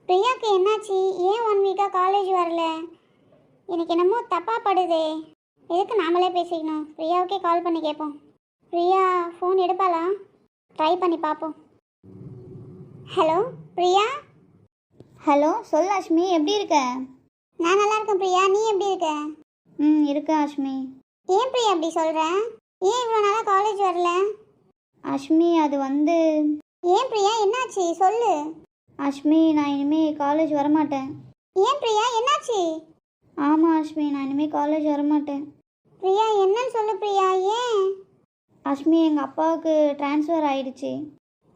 பிரியாக்கு என்னாச்சு? ஏன் 1 வீக்காக காலேஜ் வரல? எனக்கு என்னமோ தப்பாக படுதே. எதுக்கு நாமளே பேசிக்கணும்? பிரியாவுக்கே கால் பண்ணி கேட்போம். பிரியா ஃபோன் எடுப்பாளா? ட்ரை பண்ணி பார்ப்போம். ஹலோ பிரியா. ஹலோ, சொல் அஷ்மி, எப்படி இருக்க? நான் நல்லா இருக்கேன் பிரியா, நீ எப்படி இருக்க? இருக்கேன் அஷ்மி. ஏன் பிரியா அப்படி சொல்கிற? ஏன் இவ்வளோ நாளாக காலேஜ் வரல? அஷ்மி, அது வந்து... ஏன் பிரியா என்னாச்சு சொல்லு. அஷ்மி, நான் இனிமேல் காலேஜ் வரமாட்டேன். ஏன் பிரியா என்னாச்சு? ஆமாம் அஷ்மி, நான் இனிமேல் காலேஜ் வரமாட்டேன். பிரியா என்னன்னு சொல்லு பிரியா. ஏன்? அஷ்மி, எங்கள் அப்பாவுக்கு ட்ரான்ஸ்ஃபர் ஆயிடுச்சு.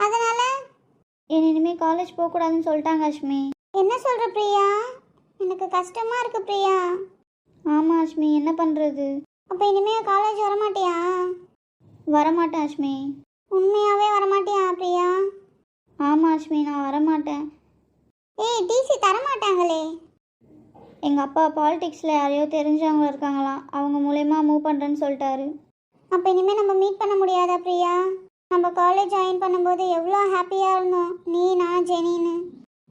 அதனால இனிமேல் காலேஜ் போகக்கூடாதுன்னு சொல்லிட்டாங்க அஷ்மி. என்ன சொல்கிற பிரியா? எனக்கு கஷ்டமாக இருக்கு பிரியா. ஆமாம் அஷ்மி, என்ன பண்ணுறது? அப்போ இனிமேல் காலேஜ் வரமாட்டியா? வரமாட்டேன் அஷ்மி. உண்மையாகவே வரமாட்டியா பிரியா? ஆமாம் அஷ்மி, நான் வரமாட்டேன். ஏய், டிசி தரமாட்டாங்களே. எங்கள் அப்பா பாலிடிக்ஸில் யாரையோ தெரிஞ்சவங்க இருக்காங்களாம், அவங்க மூலயமா மூவ் பண்ணுறேன்னு சொல்லிட்டாரு. அப்போ இனிமேல் நம்ம மீட் பண்ண முடியாதா பிரியா? நம்ம காலேஜ் ஜாயின் பண்ணும்போது எவ்வளோ ஹாப்பியாக இருந்தோம், நீ நான் ஜெனின்னு.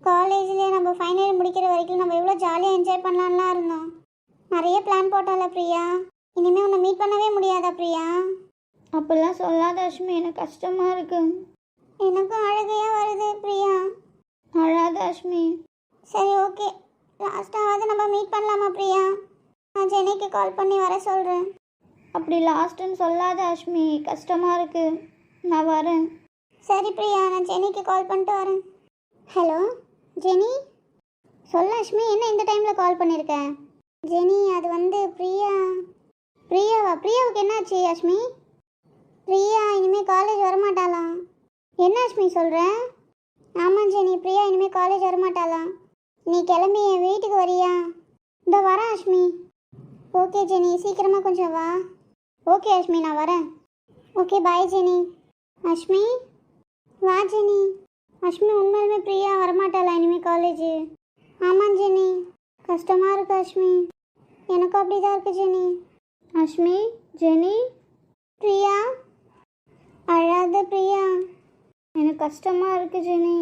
காலேஜ்லேயே நம்ம ஃபைனல் இயர் முடிக்கிற வரைக்கும் நம்ம எவ்வளோ ஜாலியாக என்ஜாய் பண்ணலான்லாம் இருந்தோம். நிறைய பிளான் போட்டோம்ல பிரியா. இனிமேல் உன்னை மீட் பண்ணவே முடியாதா பிரியா? அப்படிலாம் சொல்லாத அஷ்மி, எனக்கு கஷ்டமாக இருக்கு. எனக்கும் அழுகையாக வருது பிரியா. அழாத அஷ்மி. சரி ஓகே, லாஸ்ட்டாவது நம்ம மீட் பண்ணலாமா பிரியா? நான் ஜெனிக்கு கால் பண்ணி வர சொல்கிறேன். அப்படி லாஸ்ட்டுன்னு சொல்லாத அஷ்மி, கஷ்டமாக இருக்கு. நான் வரேன். சரி பிரியா, நான் ஜெனிக்கு கால் பண்ணிட்டு வரேன். Hello Jenny. சொல்ல அஷ்மி, என்ன இந்த டைமில் கால் பண்ணியிருக்கேன்? ஜெனி, அது வந்து பிரியாவா? பிரியாவுக்கு என்னாச்சு அஷ்மி? பிரியா இனிமேல் காலேஜ் வரமாட்டாளாம். என்ன அஷ்மி சொல்கிற? ஆமாம் ஜெனி, பிரியா இனிமேல் காலேஜ் வரமாட்டாளாம். நீ கிளம்பி என் வீட்டுக்கு வரியா? இதோ வரேன் அஷ்மி. ஓகே ஜெனி, சீக்கிரமாக கொஞ்சம் வா. ஓகே அஷ்மி, நான் வரேன். Okay bye Jenny. அஷ்மி வா ஜெனி. அஷ்மி, உண்மையிலுமே பிரியா வரமாட்டாளா இனிமேல் காலேஜு? ஆமாம் ஜெனி, கஷ்டமாக இருக்கு அஷ்மி. எனக்கும் அப்படி தான் இருக்குது ஜெனி. அஷ்மி, ஜெனி. பிரியா அழாத பிரியா. எனக்கு கஷ்டமாக இருக்குது ஜெனி.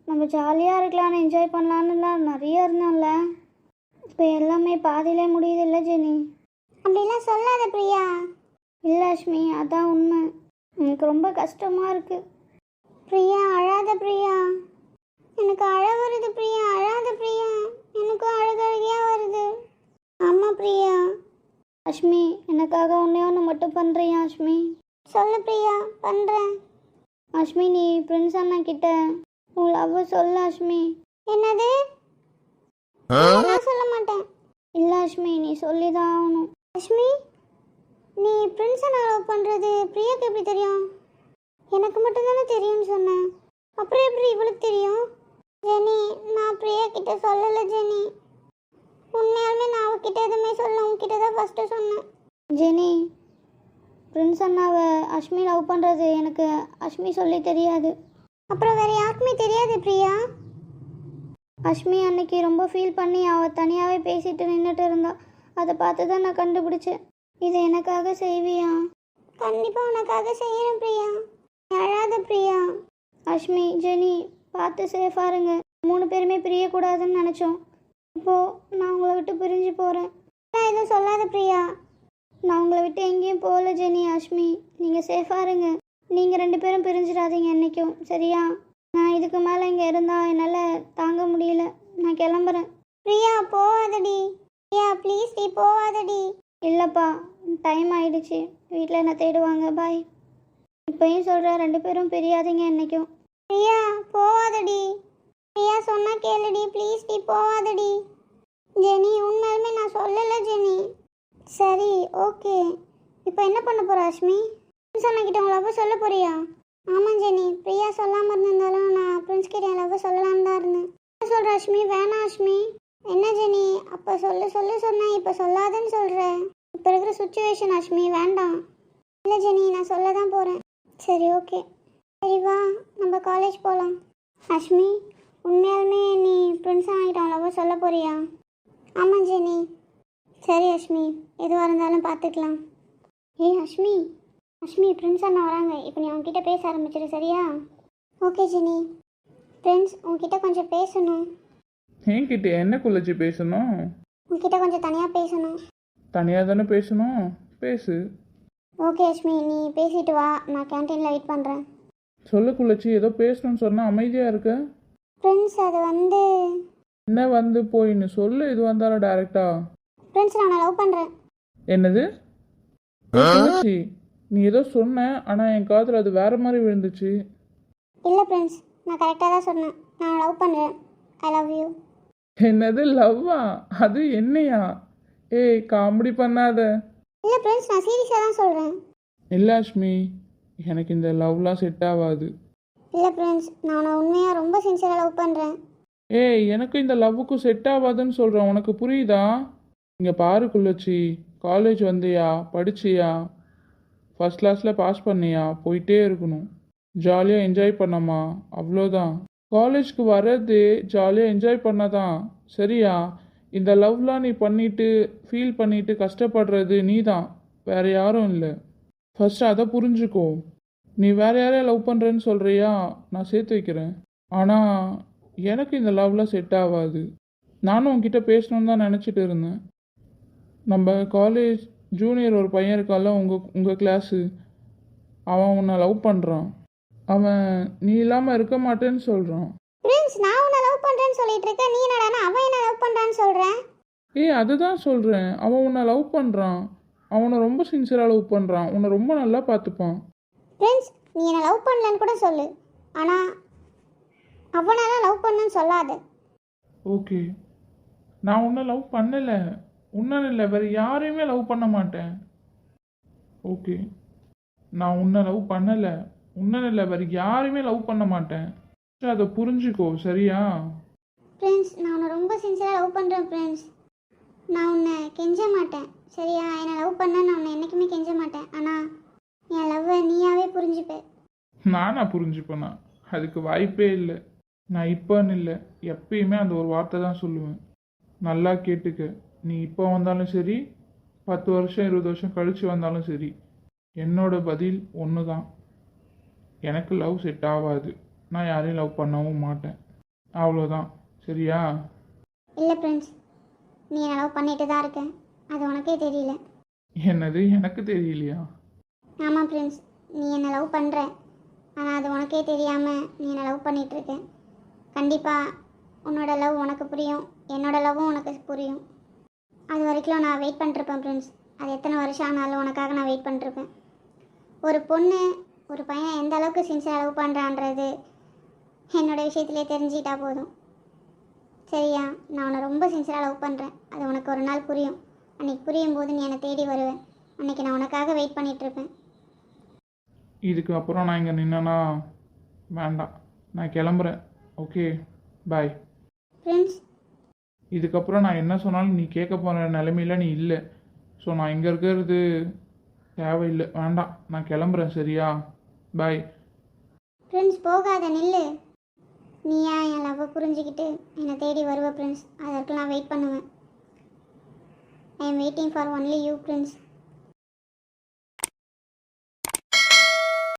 நம்ம ஜாலியாக இருக்கலாம்னு என்ஜாய் பண்ணலான்னுலாம் நிறைய இருந்தோம்ல, இப்போ எல்லாமே பாதியிலே முடியுது இல்லை ஜெனி? அப்படிலாம் சொல்லாத பிரியா. இல்லை அஷ்மி, அதான் உண்மை. எனக்கு ரொம்ப கஷ்டமாக இருக்குது. பிரியா அழாத பிரியா. எனக்கு அழ வருது பிரியா. அழாத பிரியா. எனக்கும் அழுகையாக வருது. ஆமாம் பிரியா. அஷ்மி, எனக்காக ஒன்று மட்டும் பண்ணுறியா அஷ்மி? சொல்லு பிரியா, பண்ணுறேன். அஷ்மி, நீ பிரின்ஸ் அண்ணா கிட்ட உன் லவ் சொல்ல அஷ்மி. என்னது? நான் சொல்ல மாட்டேன். இல்லை அஷ்மி, நீ சொல்லி தான் ஆகணும். அஷ்மி, நீ பிரின்ஸை நான் லவ் பண்ணுறது பிரியாக்கு எப்படி தெரியும்? எனக்கு மட்டும்தானே தெரியும்னு சொன்னேன். அப்புறம் எப்படி இவளுக்கு தெரியும்? ஜெனி, நான் பிரியா கிட்ட சொல்லலை ஜெனி. உண்மையாலுமே நான் அவகிட்ட எதுவுமே சொல்ல, உங்ககிட்ட தான் ஃபஸ்ட்டு சொன்னேன். ஜெனி, பிரின்ஸ் அண்ணாவை அஷ்மி லவ் பண்ணுறது எனக்கு அஷ்மி சொல்லி தெரியாது. அப்புறம் வேறு யாருக்குமே தெரியாது பிரியா. அஷ்மி அன்னைக்கு ரொம்ப ஃபீல் பண்ணி அவள் தனியாகவே பேசிட்டு நின்றுட்டு இருந்தா. அதை பார்த்து தான் நான் கண்டுபிடிச்சேன். இதை எனக்காக செய்வியா? கண்டிப்பாக உனக்காக செய்கிறேன் பிரியா. அழாத பிரியா. அஷ்மி, ஜெனி, பார்த்து சேஃபாக இருங்க. 3 பேருமே பிரியக்கூடாதுன்னு நினச்சோம். இப்போது நான் உங்களை விட்டு பிரிஞ்சு போகிறேன். நான் எதுவும் சொல்லாத பிரியா. நான் உங்களை விட்டு எங்கேயும் போகல ஜெனி. அஷ்மி, நீங்கள் சேஃபாக இருங்க. நீங்கள் 2 பேரும் பிரிஞ்சிடாதீங்க என்றைக்கும், சரியா? நான் இதுக்கு மேலே இங்கே இருந்தால் என்னால் தாங்க முடியல. நான் கிளம்புறேன். பிரியா போவாதடி. பிரியா ப்ளீஸ் டி, போவாதடி. இல்லைப்பா, டைம் ஆயிடுச்சு. வீட்டில் என்ன தேடுவாங்க. பாய். இப்போயும் சொல்கிறேன், 2 பேரும் பிரியாதீங்க என்றைக்கும். பிரியா போவாதடி. பிரியா சொன்னா கேளுடி, ப்ளீஸ் டி, போவாதடி. ஜெனி, உண்மையாலுமே நான் சொல்லலை ஜெனி. சரி ஓகே, இப்போ என்ன பண்ண போகிற அஷ்மி? சொன்னக்கிட்ட உங்கள் லவ் சொல்ல போறியா? ஆமாம் ஜெனி, பிரியா சொல்லாமல் இருந்திருந்தாலும் நான் பிரின்ஸ் கிட்ட என் லவ் சொல்லலான்னு தான் இருந்தேன். என்ன சொல்கிற அஷ்மி? வேணாம் அஷ்மி. என்ன ஜெனி, அப்போ சொன்னேன், இப்போ சொல்லாதன்னு சொல்கிறேன். இப்போ இருக்கிற சுச்சுவேஷன் அஷ்மி, வேண்டாம். இல்லை ஜெனி, நான் சொல்ல தான் போகிறேன். சரி ஓகே, சரி வா நம்ம காலேஜ் போகலாம். அஷ்மி, உண்மையாலுமே நீ பிரின்ஸ் ஆகிட்ட லவ் சொல்ல போறியா? ஆமாம் ஜெனி. சரி அஷ்மி, எதுவாக இருந்தாலும் பார்த்துக்கலாம். ஏய் அஷ்மி, பிரின்ஸ் அண்ணா வராங்க. இப்போ நீ அவங்ககிட்ட பேச ஆரம்பிச்சிரு, சரியா? Okay Jenny. ஃப்ரெண்ட்ஸ் உங்ககிட்ட கொஞ்சம் பேசணும். என்கிட்ட என்ன குள்ளச்சி பேசணும்? உங்ககிட்ட கொஞ்சம் தனியாக பேசணும். தனியாக தானே பேசணும், பேசு. ஓகே அஷ்மி, நீ பேசிட்டு வா, நான் கேன்டீனில் வெயிட் பண்ணுறேன். சொல்லு குள்ளச்சி, ஏதோ பேசணும்னு சொன்னால் அமைதியாக இருக்க. ஃப்ரெண்ட்ஸ் அது வந்து என்ன வந்து போயின்னு சொல்லு, இது வந்தாலும் டேரெக்டா. ஃப்ரெண்ட்ஸ் நான் லவ் பண்ணுறேன். என்னது? குள்ளச்சி, நீ ஏதோ சொன்ன, ஆனால் என் காதில் அது வேற மாதிரி விழுந்துச்சு. இல்லை ஃப்ரெண்ட்ஸ், நான் கரெக்டாக தான் சொன்னேன். நான் லவ் பண்ணுறேன். I love you. என்னது லவ்வா? அது என்னையா? ஏய் காமெடி பண்ணாத. இல்லை ஃப்ரெண்ட்ஸ், நான் சீரியஸாக தான் சொல்கிறேன். இல்லை அஷ்மி, எனக்கு இந்த லவ்லாம் செட் ஆகாது. இல்லை ஃப்ரெண்ட்ஸ், நான் உன்னை உண்மையாக ரொம்ப சின்சியராக லவ் பண்ணுறேன். ஏய் எனக்கு இந்த லவ்வுக்கும் செட் ஆகாதுன்னு சொல்கிறேன், உனக்கு புரியுதா? இங்கே பாரு குள்ளச்சி, காலேஜ் வந்தியா, படிச்சியா, ஃபஸ்ட் கிளாஸில் பாஸ் பண்ணியா, போயிட்டே இருக்கணும். ஜாலியாக என்ஜாய் பண்ணமா, அவ்வளோதான். காலேஜ்க்கு வர்றது ஜாலியாக என்ஜாய் பண்ணதான், சரியா? இந்த லவ்லாம் நீ பண்ணிட்டு ஃபீல் பண்ணிட்டு கஷ்டப்படுறது நீ தான், வேற யாரும் இல்லை. ஃபர்ஸ்ட் அதை புரிஞ்சுக்கோ. நீ வேற யாரையா லவ் பண்ணுறேன்னு சொல்கிறியா, நான் சேர்த்து வைக்கிறேன். ஆனால் எனக்கு இந்த லவ்லாம் செட் ஆகாது. நானும் உன்கிட்ட பேசணுன்னு தான் நினச்சிட்டு இருந்தேன். நம்ம காலேஜ் ஜூனியர் ஒரு பையன் இருக்கால, உங்கள் கிளாஸு, அவன் உன்னை லவ் பண்ணுறான். அவன் நீ இல்லாமல் இருக்க மாட்டேன்னு சொல்கிறான். ஃப்ரெண்ட்ஸ், நான் உன்னை லவ் பண்ணுறேன்னு சொல்லிட்டு இருக்கேன், நீ என்னடானா அவன் என்ன லவ் பண்ணுறான்னு சொல்கிறேன். ஏய் அதுதான் சொல்கிறேன், அவன் உன்னை லவ் பண்ணுறான். அவனை ரொம்ப சின்சியராக லவ் பண்ணுறான், உன்னை ரொம்ப நல்லா பார்த்துப்பான். ஃப்ரெண்ட்ஸ், நீ என்னை லவ் பண்ணலன்னு கூட சொல்லு, ஆனால் அவனெல்லாம் லவ் பண்ணுன்னு சொல்லாது. ஓகே, நான் உன்னை லவ் பண்ணலை, உன்னை இல்லை, வேறு யாரையுமே லவ் பண்ண மாட்டேன். ஓகே, நான் உன்னை லவ் பண்ணலை, உன்னை இல்லை, வேறு யாரையுமே லவ் பண்ண மாட்டேன். அதை புரிஞ்சுக்கோ, சரியா? ஃப்ரெண்ட்ஸ், நான் உன்னை ரொம்ப சின்சியராக லவ் பண்ணுறேன் ஃப்ரெண்ட்ஸ். நான் உன்னை கெஞ்ச மாட்டேன், சரியா? என்னை லவ் பண்ண நான் உன்னை என்றைக்குமே கெஞ்ச மாட்டேன். ஆனால் என் லவ்வை நீயாவே புரிஞ்சுப்பேன். நானா புரிஞ்சுப்பேனா? அதுக்கு வாய்ப்பே இல்லை. நான் இப்போன்னு இல்லை, எப்பயுமே அந்த ஒரு வார்த்தை தான் சொல்லுவேன். நல்லா கேட்டுக்க, நீ இப்போ வந்தாலும் சரி, 10 வருஷம் 20 வருஷம் கழித்து வந்தாலும் சரி, என்னோட பதில் ஒன்று தான். எனக்கு லவ் செட் ஆகாது, நான் யாரையும் லவ் பண்ணவும் மாட்டேன், அவ்வளோதான், சரியா? இல்லை ஃப்ரெண்ட்ஸ், நீ என்னை லவ் பண்ணிட்டு தான் இருக்கேன், அது உனக்கே தெரியல. என்னது எனக்கு தெரியலையா? ஆமாம் ஃப்ரெண்ட்ஸ், நீ என்னை லவ் பண்ணுற, ஆனால் அது உனக்கே தெரியாமல் நீ என்னை லவ் பண்ணிகிட்ருக்க. கண்டிப்பாக உன்னோட லவ் உனக்கு புரியும், என்னோட லவ்வும் உனக்கு புரியும். அது வரைக்கும் நான் வெயிட் பண்ணிருப்பேன் ஃப்ரெண்ட்ஸ். அது எத்தனை வருஷம் ஆனாலும் உனக்காக நான் வெயிட் பண்ணிருப்பேன். ஒரு பொண்ணு ஒரு பையன் எந்த அளவுக்கு சின்சியராக லவ் பண்ணுறான்றது என்னோடய விஷயத்திலே தெரிஞ்சிட்டா போதும், சரியா? நான் உன்னை ரொம்ப சின்சியராக லவ் பண்ணுறேன், அது உனக்கு ஒரு நாள் புரியும். அன்றைக்கி புரியும் போது நீ என்னை தேடி வருவேன். அன்றைக்கி நான் உனக்காக வெயிட் பண்ணிகிட்ருப்பேன். இதுக்கு அப்புறம் நான் இங்கே நின்னா வேண்டாம், நான் கிளம்புறேன். ஓகே, பாய். ஃப்ரெண்ட்ஸ், இதுக்கப்புறம் நான் என்ன சொன்னாலும் நீ கேட்க போகிற நிலைமையில நீ இல்லை. ஸோ நான் இங்கே இருக்கிறது தேவையில்லை, வேண்டாம், நான் கிளம்புறேன், சரியா? பாய். ஃப்ரெண்ட்ஸ் போகாத, நில்லு. நீ ஏன் என் லவ்வை புரிஞ்சுக்கிட்டு என்னை தேடி வருவ ஃப்ரெண்ட்ஸ். அதற்கு நான் வெயிட் பண்ணுவேன். I am waiting for only you friends.